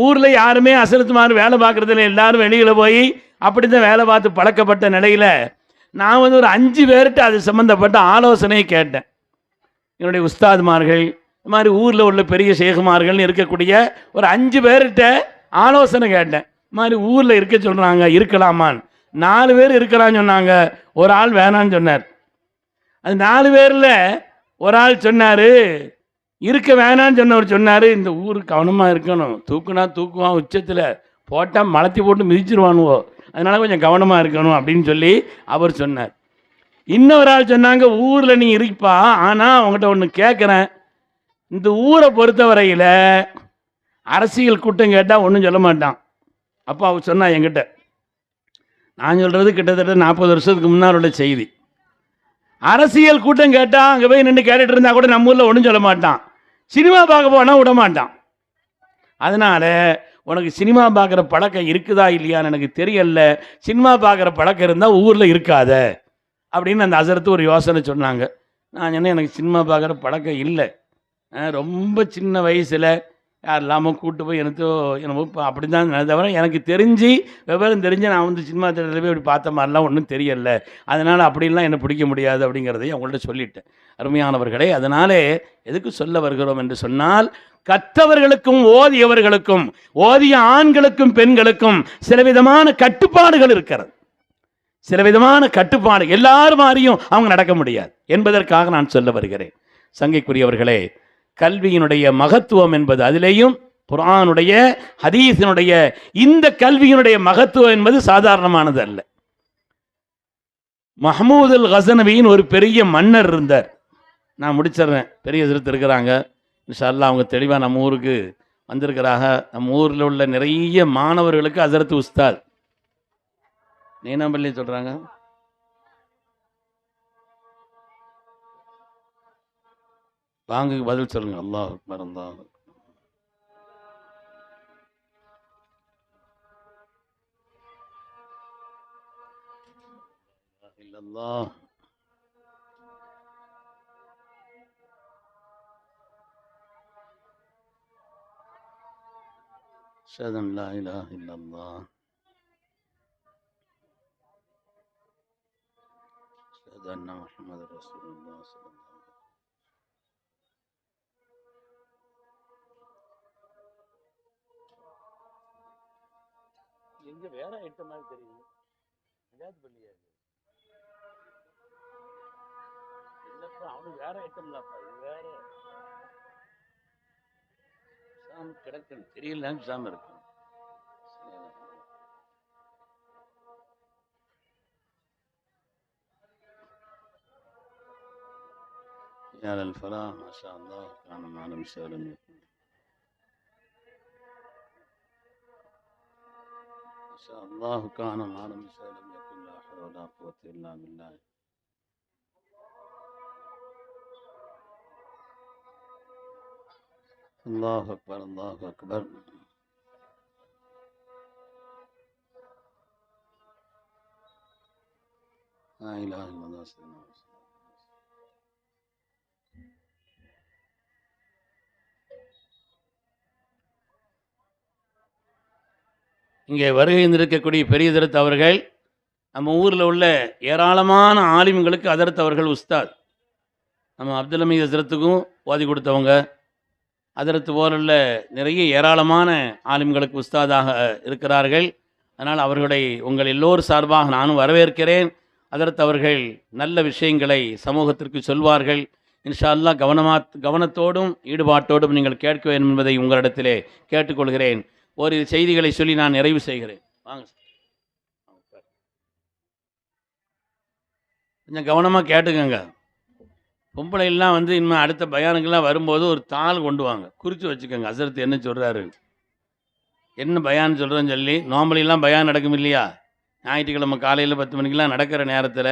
ஊரில் யாருமே அசரத்து மாதிரி வேலை பார்க்குறதில்ல, எல்லாரும் வெளியில் போய் அப்படி தான் வேலை பார்த்து பழக்கப்பட்ட நிலையில் நான் வந்து ஒரு 5 பேர்கிட்ட அது சம்மந்தப்பட்ட ஆலோசனையை கேட்டேன். என்னுடைய உஸ்தாதுமார்கள், இது மாதிரி ஊரில் உள்ள பெரிய ஷேகுமார்கள்னு இருக்கக்கூடிய ஒரு 5 பேர்கிட்ட ஆலோசனை கேட்டேன். இது மாதிரி ஊரில் இருக்க சொல்கிறாங்க, இருக்கலாமான்னு. 4 பேர் இருக்கலான்னு சொன்னாங்க, ஒரு ஆள் வேணான்னு சொன்னார். அது 4 பேரில் ஒரு ஆள் சொன்னார், இருக்க வேணான்னு சொன்னவர் சொன்னார், இந்த ஊருக்கு கவனமாக இருக்கணும், தூக்குனா தூக்குவான், உச்சத்தில் போட்டால் மலத்தி போட்டு மிதிச்சிருவானுவோ, அதனால் கொஞ்சம் கவனமாக இருக்கணும் அப்படின்னு சொல்லி அவர் சொன்னார். இன்னொரு ஆள் சொன்னாங்க, ஊரில் நீ இருப்பா, ஆனால் அவங்ககிட்ட ஒன்று கேட்குறேன், இந்த ஊரை பொறுத்தவரையில் அரசியல் கூட்டம் கேட்டால் ஒன்றும் சொல்ல மாட்டான். அப்போ அவர் சொன்னா என்கிட்ட, நான் சொல்கிறது கிட்டத்தட்ட 40 வருஷத்துக்கு முன்னால் உள்ள செய்தி. அரசியல் கூட்டம் கேட்டால் அங்கே போய் நின்று கேட்டுட்டு இருந்தால் கூட நம்ம ஊரில் ஒன்றும் சொல்ல மாட்டான். சினிமா பார்க்க போனால் விட மாட்டான். அதனால் உனக்கு சினிமா பார்க்குற பழக்கம் இருக்குதா இல்லையான்னு எனக்கு தெரியல, சினிமா பார்க்குற பழக்கம் இருந்தால் ஊரில் இருக்காத அப்படின்னு அந்த அசரத்து ஒரு யோசனை சொன்னாங்க. நான் சொன்னேன், எனக்கு சினிமா பார்க்குற பழக்கம் இல்லை, ரொம்ப சின்ன வயசில் யார் இல்லாமல் கூப்பிட்டு போய் என்னமோ அப்படி தான் தவிர எனக்கு தெரிஞ்சு விவரம் தெரிஞ்சு நான் வந்து சினிமா தேட்டரில் போய் இப்படி பார்த்த மாதிரிலாம் ஒன்றும் தெரியல, அதனால் அப்படின்லாம் என்னை பிடிக்க முடியாது அப்படிங்கிறதையும் அவங்கள்ட்ட சொல்லிட்டேன். அருமையானவர்களே, அதனாலே எதுக்கு சொல்ல வருகிறோம் என்று சொன்னால், கற்றவர்களுக்கும் ஓதியவர்களுக்கும் ஓதிய ஆண்களுக்கும் பெண்களுக்கும் சில விதமான கட்டுப்பாடுகள் இருக்கிறது. சில விதமான கட்டுப்பாடு எல்லாரும் மாதிரியும் அவங்க நடக்க முடியாது என்பதற்காக நான் சொல்ல வருகிறேன். சங்கைக்குரியவர்களே, கல்வியினுடைய மகத்துவம் என்பது, அதிலேயும் குர்ஆனுடைய ஹதீஸினுடைய இந்த கல்வியினுடைய மகத்துவம் என்பது சாதாரணமானது அல்ல. மஹ்மூதுல் கஸனவியின் ஒரு பெரிய மன்னர் இருந்தார். நான் முடிச்சிடுறேன், பெரிய சிறுத்து இருக்கிறாங்க, இன்ஷா அல்லாஹ் அவங்க தெளிவாக நம்ம ஊருக்கு வந்திருக்கிறாங்க. நம்ம ஊரில் உள்ள நிறைய மாணவர்களுக்கு ஹஸரத் உஸ்தாத் நீனாம்பள்ளி சொல்கிறாங்க. வாங்குக்கு பதில் சொல்லுங்க. அல்லாஹ் அக்பர், அல்லாஹ் இல்லல்லாஹ். أشهد أن لا إله إلا الله أشهد أن محمد رسول الله صلى الله عليه وسلم. எங்க வேற ஐட்டம் மாதிரி தெரியுது, விளையாட்டு பள்ளியா இல்லப்பா, அவனுக்கு வேற ஐட்டம் இல்லப்பா, இது வேற சாம் கிடக்கு தெரியல, சாம் இருக்கு. على الفلاح ما شاء الله كان ما لم يشاء لم يكن ما شاء الله كان ما لم يشاء لم يكن لا حول ولا قوة إلا بالله الله أكبر الله أكبر لا إله إلا الله سيدنا محمد. இங்கே வருகை இருக்கக்கூடிய பெரிய ஹஜ்ரத் அவர்கள் நம்ம ஊரில் உள்ள ஏராளமான ஆலிம்களுக்கு ஹஜ்ரத் அவர்கள் உஸ்தாத். நம்ம அப்துல் ஹமீத் ஹஜ்ரத்துக்கும் ஓதி கொடுத்தவங்க, ஹஜ்ரத் போலுள்ள நிறைய ஏராளமான ஆலிம்களுக்கு உஸ்தாதாக இருக்கிறார்கள். அதனால் அவர்களை உங்கள் எல்லோரும் சார்பாக நானும் வரவேற்கிறேன். ஹஜ்ரத் அவர்கள் நல்ல விஷயங்களை சமூகத்திற்கு சொல்வார்கள். இன்ஷா அல்லாஹ் கவனத்தோடும் ஈடுபாட்டோடும் நீங்கள் கேட்க வேண்டும் என்பதை உங்களிடத்திலே கேட்டுக்கொள்கிறேன். ஒரு செய்திகளை சொல்லி நான் நிறைவு செய்கிறேன். வாங்க கொஞ்சம் கவனமாக கேட்டுக்கங்க. பொம்பளைலாம் இனிமேல் அடுத்த பயானுக்கெல்லாம் வரும்போது ஒரு தாள் கொண்டு வாங்க, குறித்து வச்சுக்கோங்க. ஹஜ்ரத் என்ன சொல்கிறாரு, என்ன பயான் சொல்கிறேன்னு சொல்லி. நோம்பலாம் பயான் நடக்கும் இல்லையா, ஞாயிற்றுக்கிழமை காலையில் 10 மணிக்கெலாம் நடக்கிற நேரத்தில்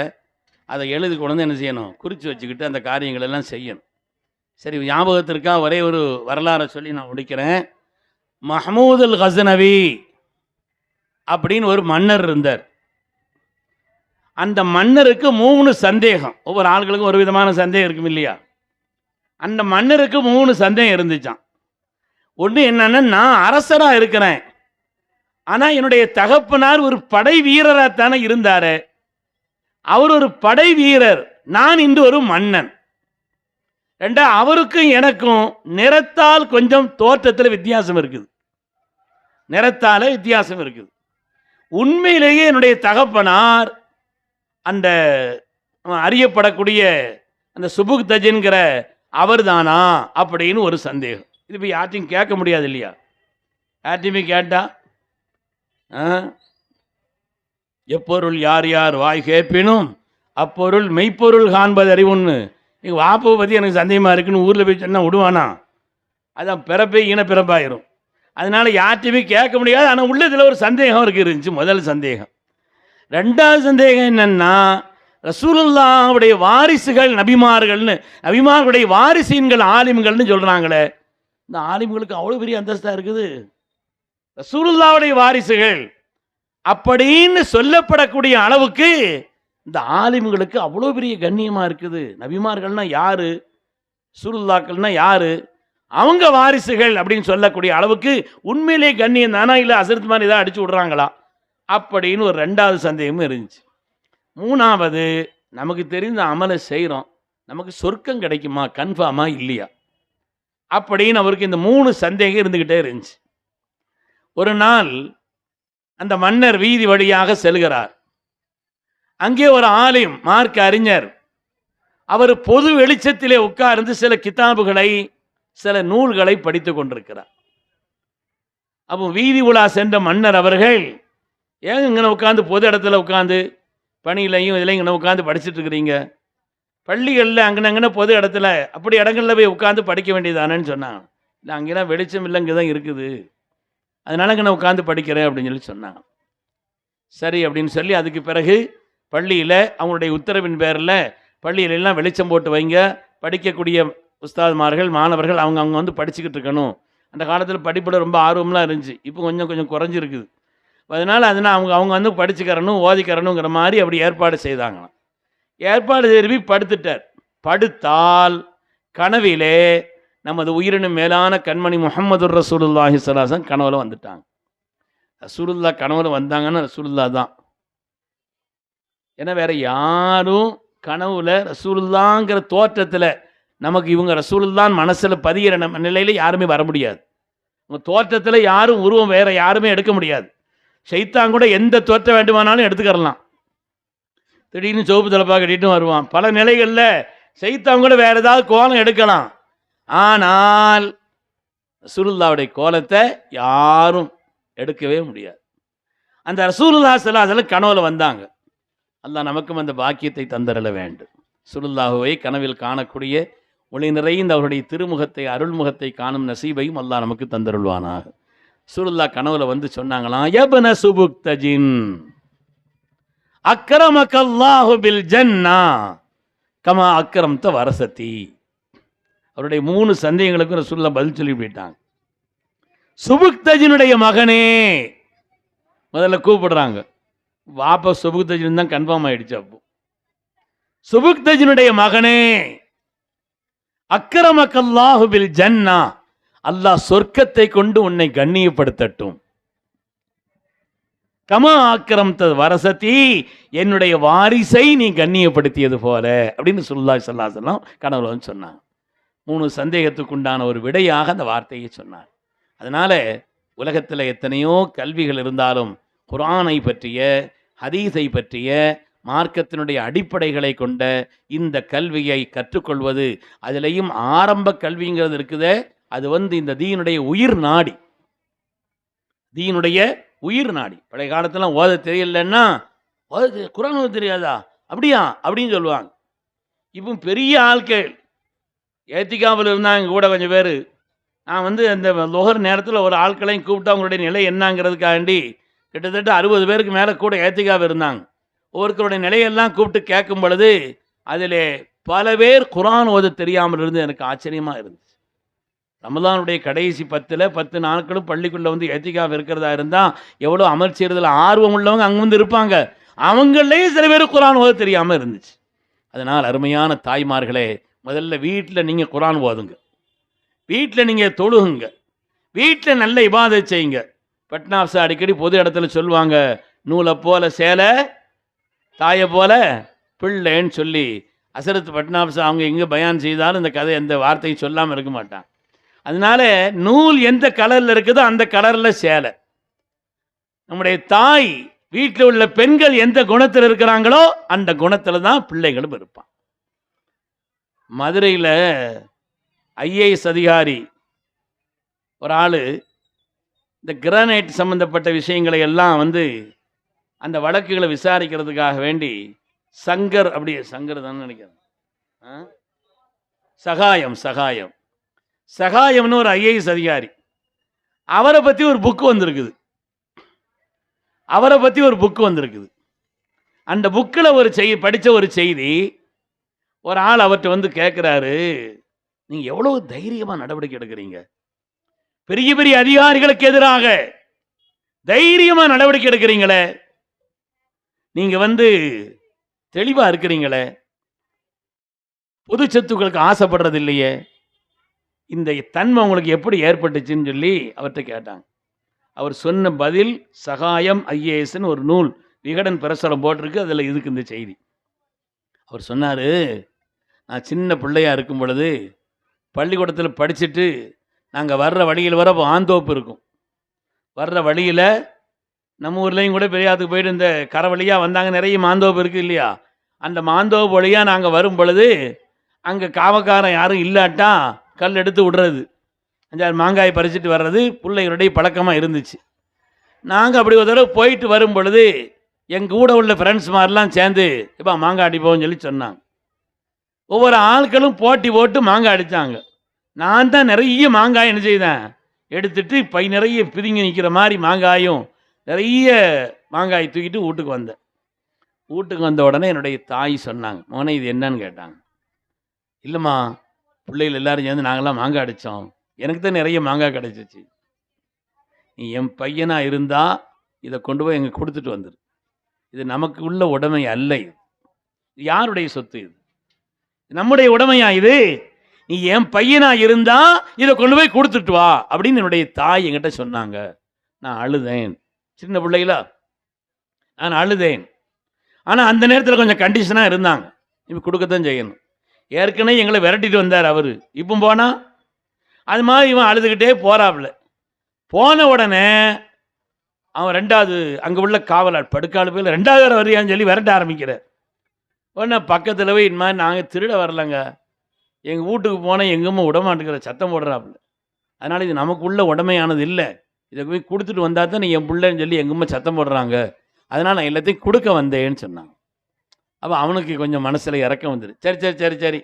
அதை எழுதி கொண்டு என்ன செய்யணும், குறித்து வச்சுக்கிட்டு அந்த காரியங்களெல்லாம் செய்யணும். சரி, ஞாபகத்திற்காக ஒரே ஒரு வரலாறை சொல்லி நான் முடிக்கிறேன். மஹ்மூத் அல் கஸ்னவி அப்படின்னு ஒரு மன்னர் இருந்தார். அந்த மன்னருக்கு 3 சந்தேகம். ஒவ்வொரு ஆள்களுக்கும் ஒரு விதமான சந்தேகம் இருக்கும் இல்லையா. அந்த மன்னருக்கு 3 சந்தேகம் இருந்துச்சான். ஒன்று என்னன்னா, நான் அரசராக இருக்கிறேன், ஆனால் என்னுடைய தகப்பனார் ஒரு படை வீரராகத்தானே இருந்தார். அவர் ஒரு படை வீரர், நான் இன்று ஒரு மன்னன். ரெண்டா, அவருக்கும் எனக்கும் நிறத்தால் கொஞ்சம் தோற்றத்தில் வித்தியாசம் இருக்குது. நிறத்தால வித்தியாசம் இருக்குது. உண்மையிலேயே என்னுடைய தகப்பனார் அந்த அறியப்படக்கூடிய அந்த சுபுக் தஜ்ங்கிற அவர் தானா அப்படின்னு ஒரு சந்தேகம். இது போய் யார்ட்டையும் கேட்க முடியாது இல்லையா. யார்ட்டையுமே கேட்டா எப்பொருள் யார் யார் வாய் கேட்பினும் அப்பொருள் மெய்ப்பொருள் காண்பது அறிவுன்னு. எங்கள் வாப்பை பற்றி எனக்கு சந்தேகமாக இருக்குன்னு ஊரில் போய் சொன்னால் விடுவானா? அதான் பிறப்பே இனப்பிறப்பாயிரும். அதனால் யார்ட்டையுமே கேட்க முடியாது. ஆனால் உள்ளதில் ஒரு சந்தேகம் இருந்துச்சு. முதல் சந்தேகம். ரெண்டாவது சந்தேகம் என்னென்னா, ரசூலுல்லாஹ்வுடைய வாரிசுகள் நபிமார்கள்னு, நபிமார்களுடைய வாரிசீன்கள் ஆலிம்கள்னு சொல்கிறாங்களே, இந்த ஆலிம்களுக்கு அவ்வளோ பெரிய அந்தஸ்தாக இருக்குது. ரசூலுல்லாஹ்வுடைய வாரிசுகள் அப்படின்னு சொல்லப்படக்கூடிய அளவுக்கு இந்த ஆலிம்களுக்கு அவ்வளோ பெரிய கண்ணியமாக இருக்குது. நபிமார்கள்னா யார், ரசூலுல்லாஹ்கள்னா யார், அவங்க வாரிசுகள் அப்படின்னு சொல்லக்கூடிய அளவுக்கு உண்மையிலே கண்ணியம் தானா, இல்லை ஹஜ்ரத் மாதிரி ஏதாவது அடிச்சு விட்றாங்களா அப்படின்னு ஒரு ரெண்டாவது சந்தேகமும் இருந்துச்சு. மூணாவது, நமக்கு தெரிந்த அமலை செய்கிறோம், நமக்கு சொர்க்கம் கிடைக்குமா, கன்ஃபார்மா இல்லையா அப்படின்னு அவருக்கு இந்த 3 சந்தேகம் இருந்துக்கிட்டே இருந்துச்சு. ஒரு நாள் அந்த மன்னர் வீதி வழியாக செல்கிறார். அங்கே ஒரு ஆலிம், மார்க்க அறிஞர், அவர் பொது வெளிச்சத்திலே உட்கார்ந்து சில கிதாபுகளை, சில நூல்களை படித்து கொண்டிருக்கிறார். அப்போ வீதி உலா சென்ற மன்னர் அவர்கள், ஏங்க இங்கே உட்காந்து பொது இடத்துல உட்காந்து பணியிலையும் இதுலையும் இங்கே உட்காந்து படிச்சுட்டு இருக்கிறீங்க, பள்ளிகளில் அங்கனங்கன பொது இடத்துல அப்படி இடங்களில் போய் உட்காந்து படிக்க வேண்டியதானேன்னு சொன்னாங்க. இல்லை, அங்கெல்லாம் வெளிச்சம் இல்லை, இங்கே தான் இருக்குது, அதனால இங்கே உட்காந்து படிக்கிறேன் அப்படின்னு சொல்லி சொன்னாங்க. சரி அப்படின்னு சொல்லி அதுக்கு பிறகு பள்ளியில் அவங்களுடைய உத்தரவின் பேரில் பள்ளியிலெல்லாம் வெளிச்சம் போட்டு வைங்க, படிக்கக்கூடிய உஸ்தாத்மார்கள் மாணவர்கள் அவங்க படிச்சுக்கிட்டு இருக்கணும். அந்த காலத்தில் படிப்பில் ரொம்ப ஆர்வம்லாம் இருந்துச்சு, இப்போ கொஞ்சம் குறைஞ்சிருக்குது. அதனால் அவங்க படிச்சுக்கிறணும், ஓதிக்கிறணுங்கிற மாதிரி அப்படி ஏற்பாடு செய்தாங்களாம். ஏற்பாடு செய்து படுத்துட்டார். படுத்தால் கனவிலே நமது உயிரினும் மேலான கண்மணி முஹம்மதுர் ரசூலுல்லாஹி ஸல்லல்லாஹு அலைஹி வஸல்லம் கனவுல வந்துட்டாங்க. ரசூலுல்லாஹ் கனவுல வந்தாங்கன்னா ரசூலுல்லாஹ் தான். ஏன்னா வேற யாரும் கனவுல ரசூலுல்லாங்கிற தோற்றத்தில் நமக்கு இவங்க ரசூலுல்லாஹ் மனசில் பதிகிற நம்ம நிலையில் யாருமே வர முடியாது. உங்கள் தோற்றத்தில் யாரும் உருவம் வேற யாருமே எடுக்க முடியாது. ஷைத்தான் கூட எந்த தோற்றம் வேண்டுமானாலும் எடுத்துக்கிறலாம். திடீர்னு சோப்பு தலப்பா கட்டிட்டு வருவான். பல நிலைகளில் ஷைத்தான் கூட வேற ஏதாவது கோலம் எடுக்கலாம். ஆனால் ரசூலுல்லாஹ்வுடைய கோலத்தை யாரும் எடுக்கவே முடியாது. அந்த ரசூலுல்லாஹ் ஸல்லல்லாஹு அலைஹி வஸல்லம் கனவுல வந்தாங்க. அல்லாஹ் நமக்கும் அந்த பாக்கியத்தை தந்தரல வேண்டும். ரசூலுல்லாஹ்வை கனவில் காணக்கூடிய ஒளி நிறைந்த அவருடைய திருமுகத்தை அருள்முகத்தை காணும் நசீபையும் அல்லாஹ் நமக்கு தந்தருள்வானாக. ரசூலுல்லாஹ் கனவுல வந்து சொன்னாங்களாம், யப்ன சுபுக்தஜின் அக்ரமக்கல்லாஹு பில் ஜன்னா கமா அக்ரம்த வரசதி. அவருடைய 3 சந்தேகங்களுக்கும் ரசூலுல்லாஹ் பதில் சொல்லி போயிட்டாங்க. சுபுக்தஜினுடைய மகனே முதல்ல கூப்பிடுறாங்க. வாப்பா சுபுக்தஜின் தான் கன்ஃபார்ம் ஆயிடுச்சு. அப்போ சுபுக்தஜினுடைய மகனே, அக்ரமக்கல்லாஹு பில் ஜன்னா, அல்லாஹ் சொர்க்கத்தை கொண்டு உன்னை கண்ணியப்படுத்தட்டும். கமா அக்ரம்த வரசதி, என்னுடைய வாரிசை நீ கண்ணியப்படுத்தியது போல அப்படின்னு ஸல்லல்லாஹு அலைஹி வஸல்லம் கனவுல வந்து சொன்னாங்க. 3 சந்தேகத்துக்கு உண்டான ஒரு விடையாக அந்த வார்த்தையை சொன்னார். அதனால உலகத்தில் எத்தனையோ கல்விகள் இருந்தாலும் குர்ஆனை பற்றிய, ஹதீஸை பற்றிய, மார்க்கத்தினுடைய அடிப்படைகளை கொண்ட இந்த கல்வியை கற்றுக்கொள்வது, அதிலையும் ஆரம்ப கல்விங்கிறது இருக்குதே, அது இந்த தீனுடைய உயிர் நாடி. தீனுடைய உயிர் நாடி. பழைய காலத்தில் ஓத தெரியலன்னா, குர்ஆன் ஓத தெரியாதா அப்படியா அப்படின்னு சொல்லுவாங்க. இப்போ பெரிய ஆட்கள் ஏத்திகாவில் இருந்தாங்க கூட கொஞ்சம் பேர். நான் அந்த லொஹர் நேரத்தில் ஒரு ஆட்களையும் கூப்பிட்டு அவங்களுடைய நிலை என்னங்கிறதுக்காண்டி கிட்டத்தட்ட 60 பேருக்கு மேலே கூட ஏத்திகாவில் இருந்தாங்க. ஒவ்வொருத்தருடைய நிலையெல்லாம் கூப்பிட்டு கேட்கும் பொழுது அதில் பல பேர் குர்ஆன் ஓத தெரியாமல் இருந்து எனக்கு ஆச்சரியமாக இருந்துச்சு. ரமலானுடைய கடைசி 10 நாட்களும் பள்ளிக்குள்ளே ஏத்திகாவ் இருக்கிறதா இருந்தால் எவ்வளோ அமல் செய்கிறதுல ஆர்வம் உள்ளவங்க அங்கே இருப்பாங்க. அவங்களே சில பேர் குர்ஆன் ஓத தெரியாமல் இருந்துச்சு. அதனால் அருமையான தாய்மார்களே, முதல்ல வீட்டில் நீங்கள் குர்ஆன் ஓதுங்க, வீட்டில் நீங்கள் தொழுகுங்க, வீட்டில் நல்ல இபாதத் செய்யுங்க. பட்னாப்ஸ் அடிக்கடி பொது இடத்துல சொல்லுவாங்க, நூலை போல சேலை, தாயை போல பிள்ளைன்னு சொல்லி. ஹஸரத் பட்னாப்ஸ் அவங்க எங்கே பயான் செய்தாலும் இந்த கதை எந்த வார்த்தையும் சொல்லாமல் இருக்க மாட்டாங்க. அதனால நூல் எந்த கலரில் இருக்குதோ அந்த கலரில் சேலை. நம்முடைய தாய் வீட்டில் உள்ள பெண்கள் எந்த குணத்தில் இருக்கிறாங்களோ அந்த குணத்தில் தான் பிள்ளைகளும் இருப்பான். மதுரையில் ஐஏஎஸ் அதிகாரி ஒரு ஆள் இந்த கிரானைட் சம்பந்தப்பட்ட விஷயங்களை எல்லாம் அந்த வழக்குகளை விசாரிக்கிறதுக்காக வேண்டி சங்கர், அப்படி சங்கர் தானே நினைக்கிறேன், சகாயம்னு ஒரு ஐஏஎஸ் அதிகாரி, அவரை பற்றி ஒரு புக்கு வந்திருக்குது. அந்த புக்கில் படித்த ஒரு செய்தி, ஒரு ஆள் அவர்கிட்ட கேட்குறாரு, நீங்கள் எவ்வளோ தைரியமாக நடவடிக்கை எடுக்கிறீங்க, பெரிய பெரிய அதிகாரிகளுக்கு எதிராக தைரியமாக நடவடிக்கை எடுக்கிறீங்களே, நீங்கள் தெளிவாக இருக்கிறீங்களே, பொது சொத்துக்களுக்கு ஆசைப்படுறது இல்லையே, இந்த தன்மை உங்களுக்கு எப்படி ஏற்பட்டுச்சுன்னு சொல்லி அவர்கிட்ட கேட்டாங்க. அவர் சொன்ன பதில், சகாயம் ஐஏஎஸ்ன்னு ஒரு நூல் விகடன் பிரசுரம் போட்டிருக்கு, அதில் இதுக்கு இந்த செய்தி. அவர் சொன்னார், நான் சின்ன பிள்ளையாக இருக்கும் பொழுது பள்ளிக்கூடத்தில் படிச்சுட்டு நாங்கள் வர்ற வழியில் ஆந்தோப்பு இருக்கும். வர்ற வழியில் நம்ம ஊர்லேயும் கூட பெரியாத்துக்கு போயிட்டு இந்த கரை வழியாக வந்தாங்க, நிறைய மாந்தோப்பு இருக்குது இல்லையா, அந்த மாந்தோப்பு வழியாக நாங்கள் வரும் பொழுது அங்கே காவக்காரன் யாரும் இல்லாட்டா கல் எடுத்து விடுறது, 5-6 மாங்காய் பறிச்சுட்டு வர்றது பிள்ளைகளுடைய பழக்கமாக இருந்துச்சு. நாங்கள் அப்படி ஒரு தடவை போயிட்டு வரும் பொழுது எங்கள் கூட உள்ள ஃப்ரெண்ட்ஸ் மாதிரிலாம் சேர்ந்து இப்போ மாங்காய் அடிப்போம்னு சொல்லி சொன்னாங்க. ஒவ்வொரு ஆட்களும் போட்டி போட்டு மாங்காய் அடித்தாங்க. நான் தான் நிறைய மாங்காய் என்ன செய்தேன், எடுத்துட்டு பை நிறைய பிதுங்கி நிற்கிற மாதிரி மாங்காயும் நிறைய மாங்காய் தூக்கிட்டு வீட்டுக்கு வந்தேன். வீட்டுக்கு வந்த உடனே என்னுடைய தாய் சொன்னாங்க, மோனே இது என்னன்னு கேட்டாங்க. இல்லைம்மா, பிள்ளைகள் எல்லாரும் சேர்ந்து நாங்களாம் மாங்காய் அடித்தோம், எனக்கு தான் நிறைய மாங்காய் கிடச்சிச்சு, நீ என் பையனாக இருந்தால் இதை கொண்டு போய் எங்கே கொடுத்துட்டு வந்துடு, இது நமக்கு உள்ள உடைமை அல்ல, இது யாருடைய சொத்து, இது நம்முடைய உடைமையா, இது நீ என் பையனா இருந்தா இதை கொண்டு போய் கொடுத்துட்டு வா அப்படின்னு என்னுடைய தாய் என்கிட்ட சொன்னாங்க. நான் அழுதேன், சின்ன பிள்ளைகளா நான் அழுதேன். ஆனால் அந்த நேரத்தில் கொஞ்சம் கண்டிஷனாக இருந்தாங்க, இப்போ கொடுக்கத்தான் செய்யணும். ஏற்கனவே எங்களை விரட்டிட்டு வந்தார் அவர், இப்போ போனால் அது மாதிரி இவன் அழுதுகிட்டே போறாப்புல. போன உடனே அவன் 2வது அங்கே உள்ள காவலார் படுக்காடு போய் 2வது வரையான்னு சொல்லி விரட்ட ஆரம்பிக்கிறார். உடனே பக்கத்தில் போய் இந்த மாதிரி நாங்கள் திருட வரலங்க, எங்கள் வீட்டுக்கு போனால் எங்கேயுமே விடமாட்டுக்கிற சத்தம் போடுறாப்புல, அதனால் இது நமக்கு உள்ள உடமையானது இல்லை, இதை போய் கொடுத்துட்டு வந்தால் தான் நீ என் பிள்ளைன்னு சொல்லி எங்கேயுமே சத்தம் போடுறாங்க, அதனால் நான் எல்லாத்தையும் கொடுக்க வந்தேன்னு சொன்னாங்க. அப்போ அவனுக்கு கொஞ்சம் மனசில் இறக்கம் வந்துடு. சரி சரி சரி சரி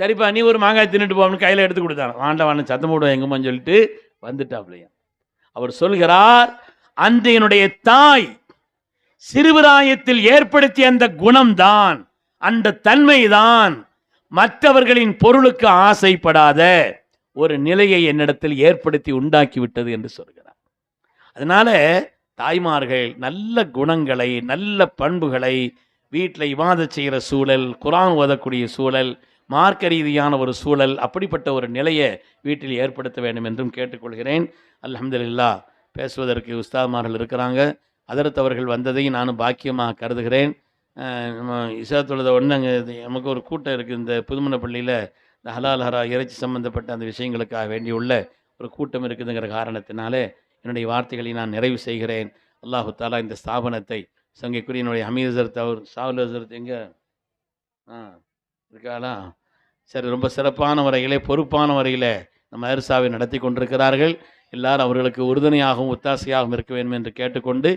சரிப்பா நீ ஒரு மாங்காய் தின்னுட்டு போகணும்னு கையில் எடுத்து கொடுத்தாங்க. வாண்ட சத்தம் போடுவோம் எங்கம்மான்னு சொல்லிட்டு வந்துட்டாப்லையா. அவர் சொல்கிறார், அந்த என்னுடைய தாய் சிறுபிராயத்தில் ஏற்படுத்திய அந்த குணம்தான், அந்த தன்மைதான் மற்றவர்களின் பொருளுக்கு ஆசைப்படாத ஒரு நிலையை என்னிடத்தில் ஏற்படுத்தி உண்டாக்கி விட்டது என்று சொல்கிறார். அதனால தாய்மார்கள் நல்ல குணங்களை, நல்ல பண்புகளை, வீட்டில் இபாதத் செய்கிற சூழல், குர்ஆன் ஓதக்கூடிய சூழல், மார்க்க ரீதியான ஒரு சூழல், அப்படிப்பட்ட ஒரு நிலையை வீட்டில் ஏற்படுத்த வேண்டும் என்றும் கேட்டுக்கொள்கிறேன். அல்ஹம்துலில்லாஹ், பேசுவதற்கு உஸ்தாத்மார்கள் இருக்கிறாங்க. ஹதரத் அவர்கள் வந்ததை நானும் பாக்கியமாக கருதுகிறேன். நம்ம இசா தொழுத உடனே அங்கே நமக்கு ஒரு கூட்டம் இருக்குது. இந்த புதுமணப்பள்ளியில் இந்த ஹலால் ஹரா இறைச்சி சம்பந்தப்பட்ட அந்த விஷயங்களுக்காக வேண்டியுள்ள ஒரு கூட்டம் இருக்குதுங்கிற காரணத்தினாலே என்னுடைய வார்த்தைகளை நான் நிறைவு செய்கிறேன். அல்லாஹு தாலா இந்த ஸ்தாபனத்தை சங்கைக்குரிய என்னுடைய ஹமீத் ஹசரத் அவர் சாவுல் ஹசரத் எங்கே இருக்காளா? சரி, ரொம்ப சிறப்பான வரையிலே, பொறுப்பான வரையில் நம்ம மதரசாவை நடத்தி கொண்டிருக்கிறார்கள். எல்லாரும் அவர்களுக்கு உறுதுணையாகவும் ஒத்தாசையாகவும் இருக்க வேண்டும் என்று கேட்டுக்கொண்டு,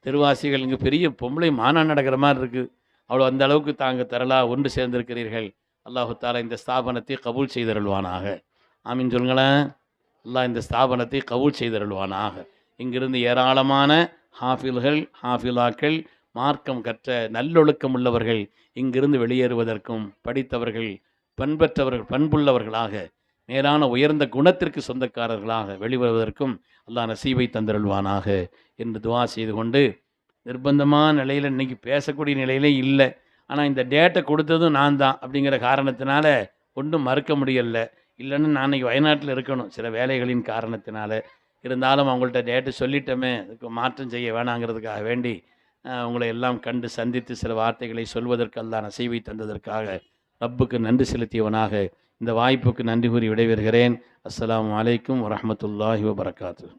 திருவாசிகள் இங்கே பெரிய பொம்பளை மாநாடு நடக்கிற மாதிரி இருக்குது. அவ்வளோ அந்த அளவுக்கு தாங்கள் திரளாக ஒன்று சேர்ந்திருக்கிறீர்கள். அல்லாஹு தாலா இந்த ஸ்தாபனத்தை கபூல் செய்தருள்வானாக. ஆமீன் சொல்லுங்களேன். அல்லாஹ் இந்த ஸ்தாபனத்தை கபூல் செய்தருள்வானாக. இங்கிருந்து ஏராளமான ஹாஃபில்கள், ஹாஃபிலாக்கள், மார்க்கம் கற்ற நல்லொழுக்கம் உள்ளவர்கள் இங்கிருந்து வெளியேறுவதற்கும், படித்தவர்கள், பண்பற்றவர்கள், பண்புள்ளவர்களாக, மேலான உயர்ந்த குணத்திற்கு சொந்தக்காரர்களாக வெளிவருவதற்கும் அல்லாஹ் நசீபை தந்தருள்வானாக என்று துவா செய்து கொண்டு, நிர்பந்தமான நிலையில் இன்றைக்கி பேசக்கூடிய நிலையிலே இல்லை. ஆனால் இந்த டேட்டை கொடுத்ததும் நான் தான் அப்படிங்கிற காரணத்தினால ஒன்றும் மறுக்க முடியலை. இல்லைன்னு நான் இன்றைக்கி வயநாட்டில் இருக்கணும் சில வேலைகளின் காரணத்தினால. இருந்தாலும் அவங்கள்ட்ட டேட்டு சொல்லிட்டோமே, அதுக்கு மாற்றம் செய்ய வேணாங்கிறதுக்காக வேண்டி உங்களை எல்லாம் கண்டு சந்தித்து சில வார்த்தைகளை சொல்வதற்கு அல்லாஹ் நசீபை தந்ததற்காக ரப்புக்கு நன்றி செலுத்தியவனாக இந்த வாய்ப்புக்கு நன்றி கூறி விடைபெறுகிறேன். அஸ்ஸலாமு அலைக்கும் வரஹ்மத்துல்லாஹி வபரகாத்துஹு.